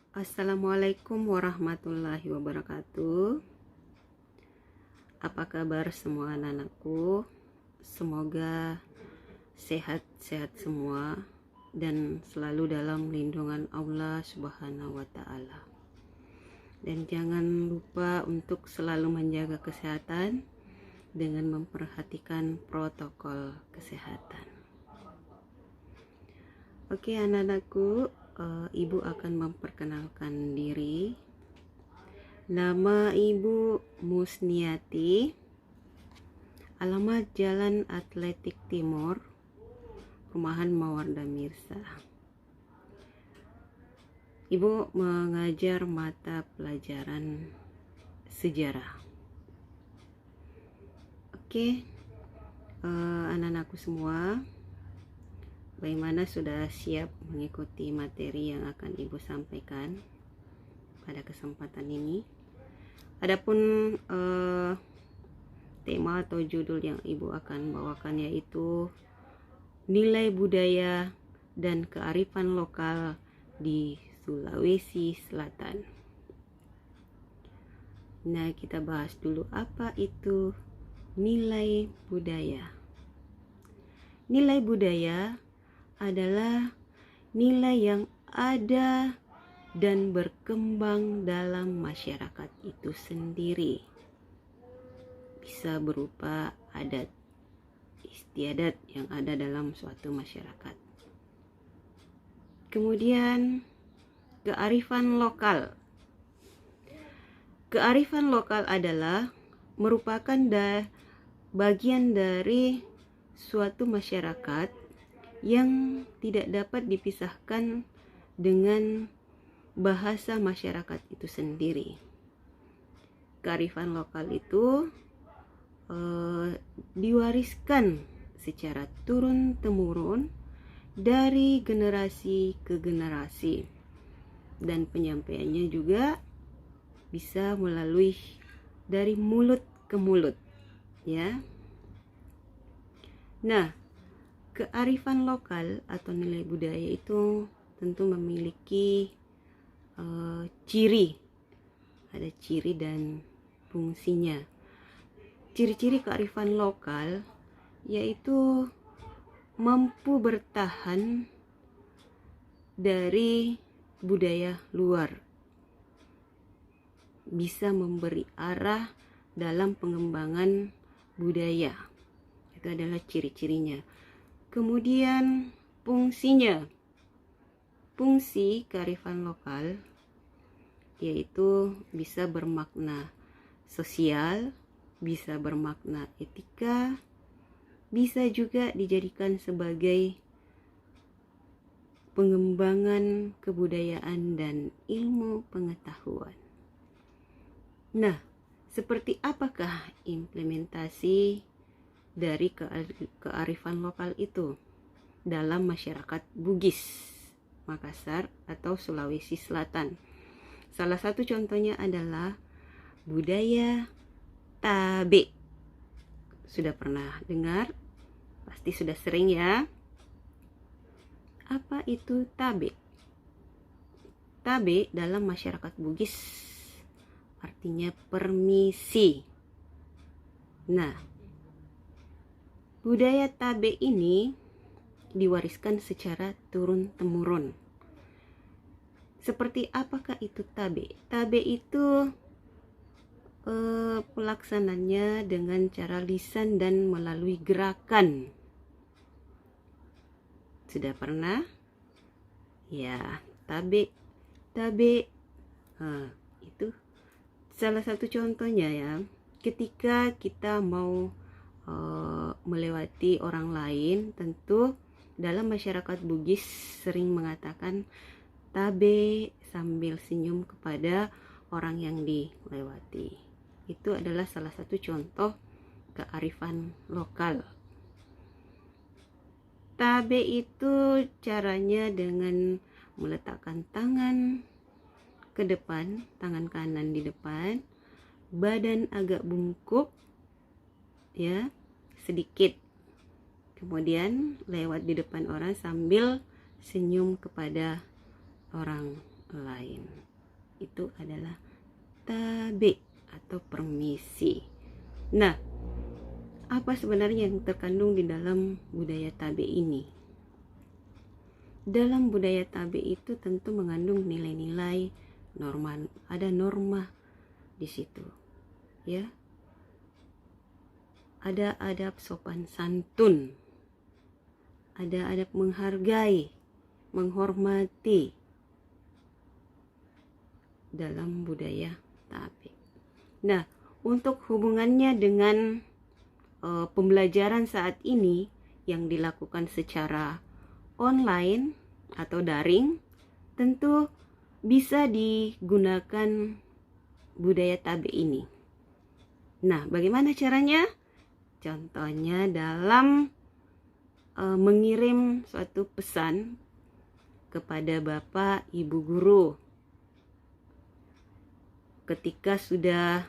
Assalamualaikum warahmatullahi wabarakatuh. Apa kabar semua anak-anakku? Semoga sehat-sehat semua dan selalu dalam lindungan Allah Subhanahu wa Ta'ala. Dan jangan lupa untuk selalu menjaga kesehatan dengan memperhatikan protokol kesehatan. Oke anak-anakku, Ibu akan memperkenalkan diri. Nama Ibu Musniati, alamat Jalan Atletik Timur, Rumahan Mawarda Mirsa. Ibu mengajar mata pelajaran sejarah. Oke, anak-anakku semua, bagaimana sudah siap mengikuti materi yang akan Ibu sampaikan pada kesempatan ini? Adapun tema atau judul yang Ibu akan bawakan yaitu nilai budaya dan kearifan lokal di Sulawesi Selatan. Nah, kita bahas dulu apa itu nilai budaya. Nilai budaya adalah nilai yang ada dan berkembang dalam masyarakat itu sendiri. Bisa berupa adat istiadat yang ada dalam suatu masyarakat. Kemudian kearifan lokal. Kearifan lokal adalah merupakan bagian dari suatu masyarakat yang tidak dapat dipisahkan dengan bahasa masyarakat itu sendiri. Kearifan lokal itu diwariskan secara turun-temurun dari generasi ke generasi, dan penyampaiannya juga bisa melalui dari mulut ke mulut, ya. Nah, kearifan lokal atau nilai budaya itu tentu memiliki ciri, ada ciri dan fungsinya. Ciri-ciri kearifan lokal yaitu mampu bertahan dari budaya luar, bisa memberi arah dalam pengembangan budaya. Itu adalah ciri-cirinya. Kemudian fungsinya. Fungsi kearifan lokal yaitu bisa bermakna sosial, bisa bermakna etika, bisa juga dijadikan sebagai pengembangan kebudayaan dan ilmu pengetahuan. Nah, seperti apakah implementasi dari kearifan lokal itu dalam masyarakat Bugis, Makassar atau Sulawesi Selatan? Salah satu contohnya adalah budaya Tabe. Sudah pernah dengar? Pasti sudah sering ya. Apa itu Tabe? Tabe dalam masyarakat Bugis artinya permisi. Nah, budaya Tabe ini diwariskan secara turun-temurun. Seperti apakah itu Tabe? Tabe itu pelaksananya dengan cara lisan dan melalui gerakan. Sudah pernah? Ya, Tabe. Itu salah satu contohnya ya. Ketika kita mau melewati orang lain, tentu dalam masyarakat Bugis sering mengatakan tabe sambil senyum kepada orang yang dilewati. Itu adalah salah satu contoh kearifan lokal. Tabe itu caranya dengan meletakkan tangan ke depan, tangan kanan di depan, badan agak bungkuk, ya, sedikit. Kemudian lewat di depan orang sambil senyum kepada orang lain. Itu adalah tabe atau permisi. Nah, apa sebenarnya yang terkandung di dalam budaya tabe ini? Dalam budaya tabe itu tentu mengandung nilai-nilai norma, ada norma di situ, ya. Ada adab sopan santun, ada adab menghargai, menghormati dalam budaya tabe. Nah, untuk hubungannya dengan pembelajaran saat ini yang dilakukan secara online atau daring, tentu bisa digunakan budaya tabe ini. Nah, bagaimana caranya? Contohnya dalam mengirim suatu pesan kepada Bapak Ibu guru ketika sudah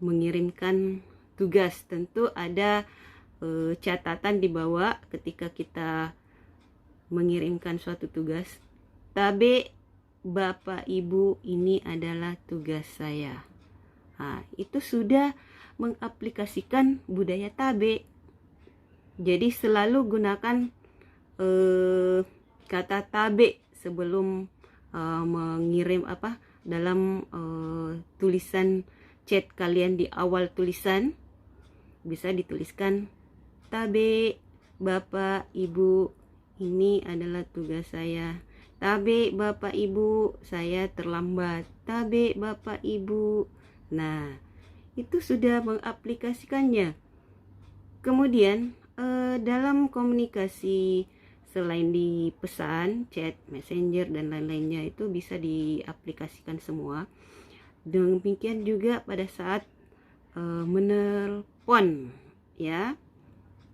mengirimkan tugas. Tentu ada catatan di bawah ketika kita mengirimkan suatu tugas. Tabe Bapak Ibu, ini adalah tugas saya. Nah, itu sudah mengaplikasikan budaya tabe. Jadi selalu gunakan kata tabe sebelum mengirim dalam tulisan chat kalian. Di awal tulisan bisa dituliskan tabe Bapak Ibu, ini adalah tugas saya. Tabe Bapak Ibu, saya terlambat. Tabe Bapak Ibu. Nah, itu sudah mengaplikasikannya. Kemudian dalam komunikasi selain di pesan, chat, messenger dan lain-lainnya, itu bisa diaplikasikan semua. Demikian juga pada saat menelpon, ya,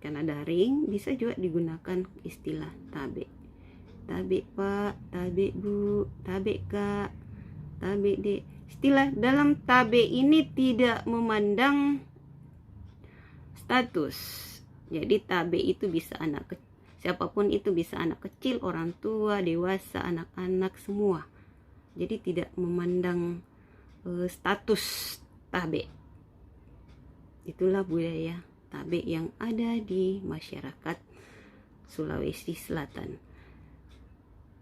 karena daring bisa juga digunakan istilah tabe. Tabe Pak, tabe Bu, tabe Kak, tabe Dek. Istilah dalam tabe ini tidak memandang status. Jadi tabe itu bisa anak kecil, siapapun itu, bisa anak kecil, orang tua, dewasa, anak-anak, semua. Jadi tidak memandang status tabe. Itulah budaya tabe yang ada di masyarakat Sulawesi Selatan.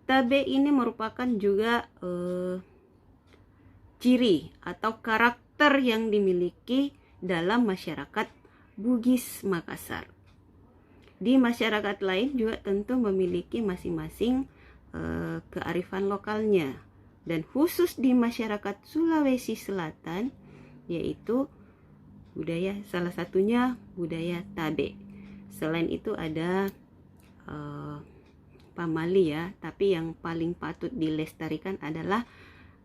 Tabe ini merupakan juga ciri atau karakter yang dimiliki dalam masyarakat Bugis Makassar. Di masyarakat lain juga tentu memiliki masing-masing kearifan lokalnya. Dan khusus di masyarakat Sulawesi Selatan, yaitu budaya, salah satunya budaya tabe. Selain itu ada pamali, ya, tapi yang paling patut dilestarikan adalah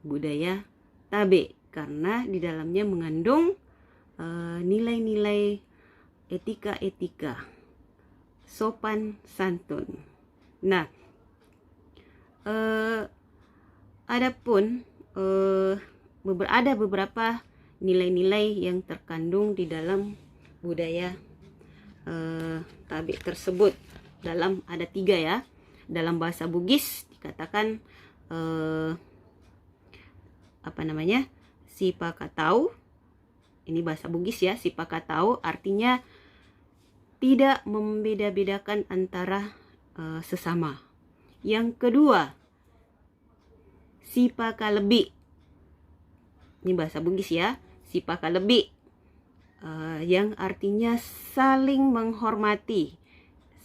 budaya tabe, karena di dalamnya mengandung nilai-nilai etika-etika, sopan santun. Nah, adapun ada beberapa nilai-nilai yang terkandung di dalam budaya tabe tersebut. Ada 3, ya. Dalam bahasa Bugis dikatakan si pakatau. Ini bahasa Bugis, ya. Si pakatau artinya tidak membeda-bedakan antara sesama. Yang kedua, si pakalebi. Ini bahasa Bugis, ya. Si pakalebi yang artinya saling menghormati,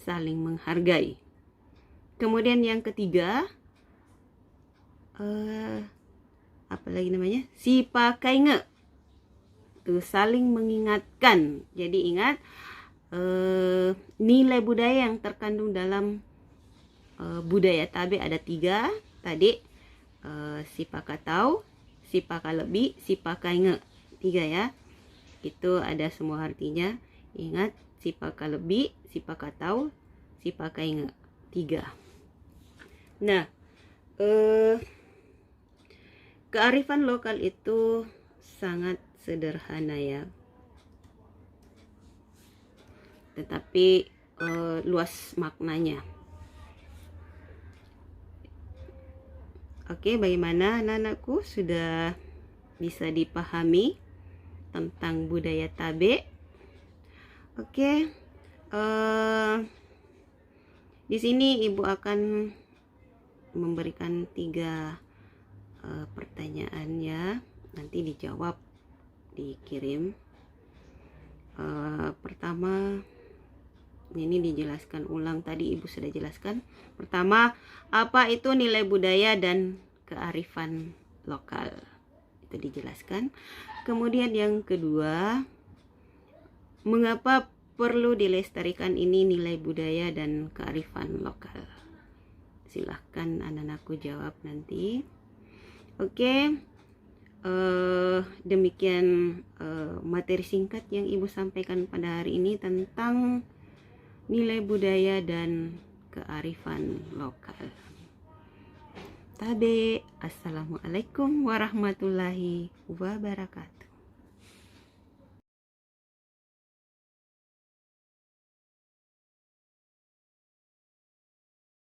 saling menghargai. Kemudian yang ketiga, si pakainge, itu saling mengingatkan. Jadi ingat, nilai budaya yang terkandung dalam budaya tabe ada 3 tadi, si pakatau, si pakalebi, si pakainge. 3, ya. Itu ada semua artinya. Ingat, si pakalebi, si pakatau, si pakainge. 3. Nah, kearifan lokal itu sangat sederhana, ya, tetapi luas maknanya. Oke, bagaimana anak-anakku, sudah bisa dipahami tentang budaya Tabe? Oke, di sini ibu akan memberikan 3 pertanyaan ya, nanti dijawab, dikirim. Pertama, ini dijelaskan ulang, tadi ibu sudah jelaskan. Pertama, apa itu nilai budaya dan kearifan lokal? Itu dijelaskan. Kemudian yang kedua, mengapa perlu dilestarikan ini nilai budaya dan kearifan lokal? Silahkan anak-anakku jawab nanti. Oke, demikian materi singkat yang ibu sampaikan pada hari ini tentang nilai budaya dan kearifan lokal. Tabe, assalamualaikum warahmatullahi wabarakatuh.